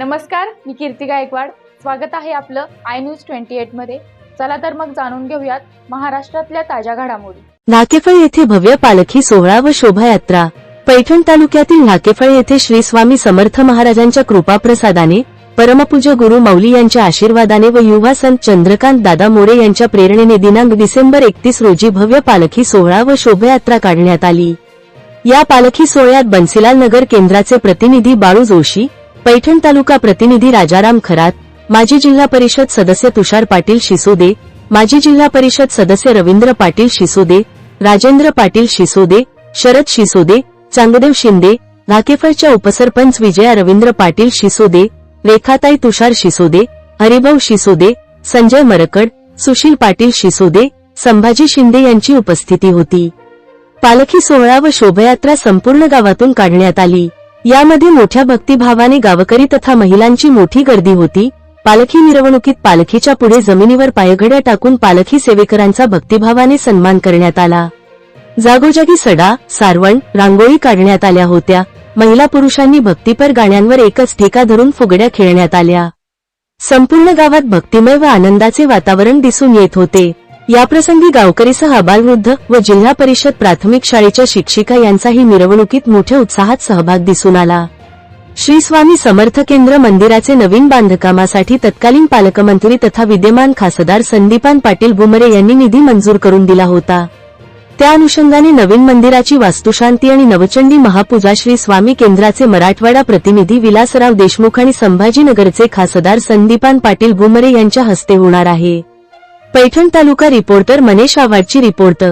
नमस्कार, मी कीर्ती गायकवाड. स्वागत आहे आपलं आय न्यूज 28 मध्ये. चला तर मग जाणून घेऊयात महाराष्ट्रातल्या ताज्या घडामोडी. नाकेफळ येथे भव्य पालखी सोहळा व शोभायात्रा. पैठण तालुक्यातील नाकेफळ येथे श्री स्वामी समर्थ महाराजांच्या कृपाप्रसादाने, परमपूज्य गुरु मौली यांच्या आशीर्वादाने व युवा संत चंद्रकांत दादा मोरे यांच्या प्रेरणेने दिनांक डिसेंबर 31 रोजी भव्य पालखी सोहळा व शोभायात्रा काढण्यात आली. या पालखी सोहळ्यात बन्सीलाल नगर केंद्राचे प्रतिनिधी बाळू जोशी, पैठण तालुका प्रतिनिधी राजाराम खरात, माजी जिल्हा परिषद सदस्य तुषार पाटील शिसोदे, माजी जिल्हा परिषद सदस्य रवींद्र पाटील शिसोदे, राजेंद्र पाटील शिसोदे, शरद शिसोदे, चांगदेव शिंदे, नाकेफळच्या उपसरपंच विजया रवींद्र पाटील शिसोदे, रेखाताई तुषार शिसोदे, हरिभाऊ शिसोदे, संजय मरकड, सुशील पाटील शिसोदे, संभाजी शिंदे यांची उपस्थिती होती. पालखी सोहळा व शोभायात्रा संपूर्ण गावातून काढण्यात आली. यामध्ये मोठ्या भक्तिभावाने गावकरी तथा महिलांची मोठी गर्दी होती. पालखी मिरवणुकीत पालखीच्या पुढे जमिनीवर पायघड्या टाकून पालखी सेवेकरांचा भक्तिभावाने सन्मान करण्यात आला. जागोजागी सडा, सारवण, रांगोळी काढण्यात आल्या होत्या. महिला पुरुषांनी भक्तिपर गाण्यांवर एकच ठेका धरून फुगड्या खेळण्यात आल्या. संपूर्ण गावात भक्तिमय व आनंदाचे वातावरण दिसून येत होते. याप्रसंगी गावकरीसह आबालवृद्ध व जिल्हा परिषद प्राथमिक शाळेच्या शिक्षिका यांचाही मिरवणुकीत मोठ्या उत्साहात सहभाग दिसून आला. श्री स्वामी समर्थ केंद्र मंदिराचे नवीन बांधकामासाठी तत्कालीन पालकमंत्री तथा विद्यमान खासदार संदीपान पाटील भुमरे यांनी निधी मंजूर करून दिला होता. त्या अनुषंगाने नवीन मंदिराची वास्तुशांती आणि नवचंडी महापूजा श्री स्वामी केंद्राचे मराठवाडा प्रतिनिधी विलासराव देशमुख आणि संभाजीनगरचे खासदार संदीपान पाटील भुमरे यांच्या हस्ते होणार आहे. पैठण तालुका रिपोर्टर मनीष आव्हाडची रिपोर्ट.